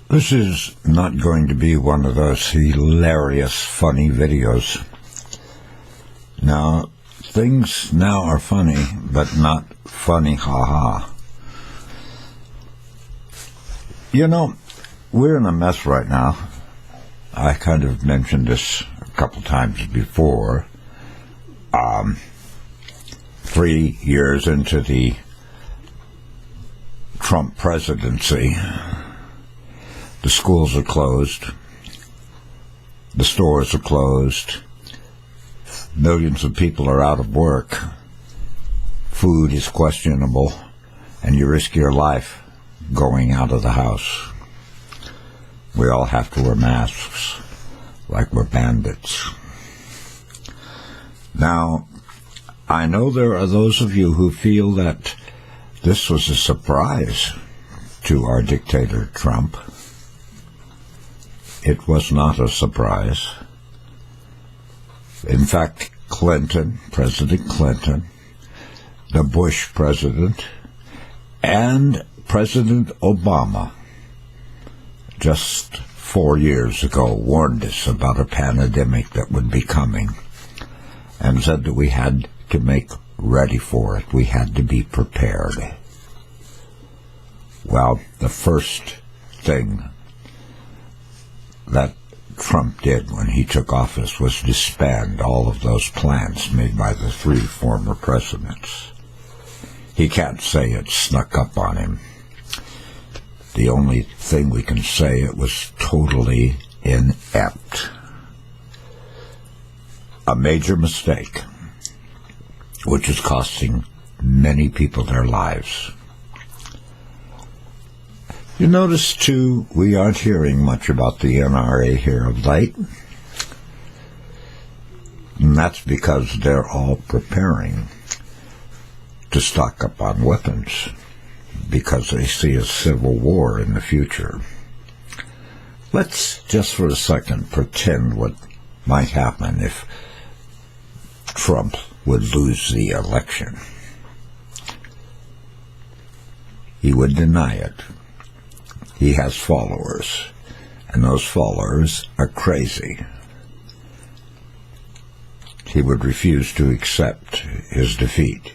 This is not going to be one of those hilarious, funny videos. Now, things now are funny, but not funny, ha-ha. You know, we're in a mess right now. I kind of mentioned this a couple times before. 3 years into the Trump presidency, the schools are closed, the stores are closed, millions of people are out of work, food is questionable, and you risk your life going out of the house. We all have to wear masks like we're bandits. Now, I know there are those of you who feel that this was a surprise to our dictator Trump. It was not a surprise. In fact, President Clinton, the Bush president, and President Obama just 4 years ago warned us about a pandemic that would be coming and said that we had to make ready for it. We had to be prepared. Well, the first thing that Trump did when he took office was disband all of those plans made by the 3 former presidents. He can't say it snuck up on him. The only thing we can say, it was totally inept. A major mistake, which is costing many people their lives. You notice, too, we aren't hearing much about the NRA here of late. And that's because they're all preparing to stock up on weapons because they see a civil war in the future. Let's just for a second pretend what might happen if Trump would lose the election. He would deny it. He has followers, and those followers are crazy. He would refuse to accept his defeat.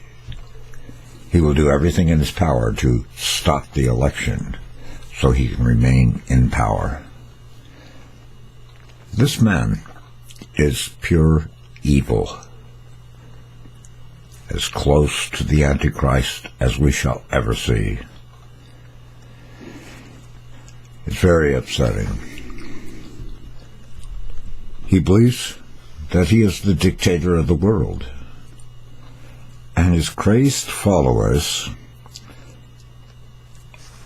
He will do everything in his power to stop the election so he can remain in power. This man is pure evil, as close to the Antichrist as we shall ever see. It's very upsetting. He believes that he is the dictator of the world. And his crazed followers,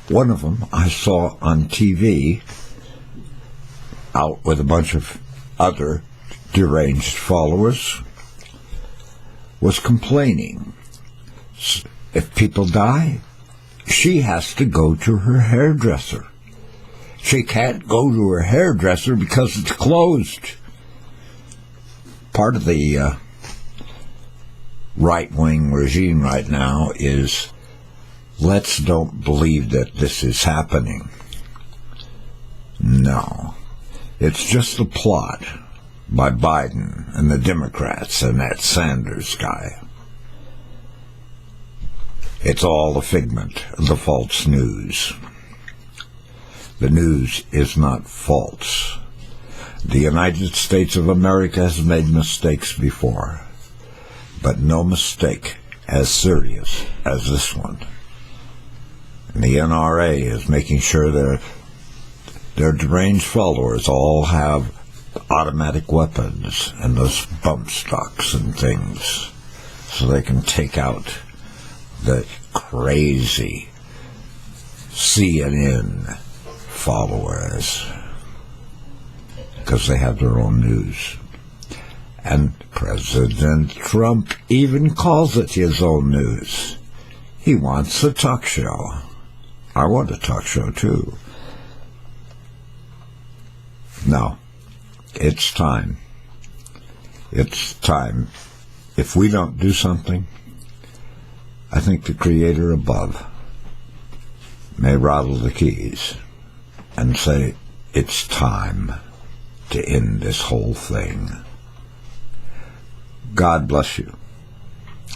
one of them I saw on TV, out with a bunch of other deranged followers, was complaining. If people die, she has to go to her hairdresser. She can't go to her hairdresser because it's closed. Part of the right-wing regime right now is, let's don't believe that this is happening. No. It's just a plot by Biden and the Democrats and that Sanders guy. It's all a figment of the false news. The news is not false. The United States of America has made mistakes before, but no mistake as serious as this one. And the NRA is making sure their deranged followers all have automatic weapons and those bump stocks and things so they can take out the crazy CNN followers because they have their own news. And President Trump even calls it his own news. He wants a talk show. I want a talk show too. No, it's time. It's time. If we don't do something, I think the Creator above may rattle the keys. and say, it's time to end this whole thing. God bless you,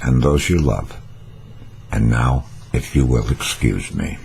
and those you love. And now, if you will excuse me.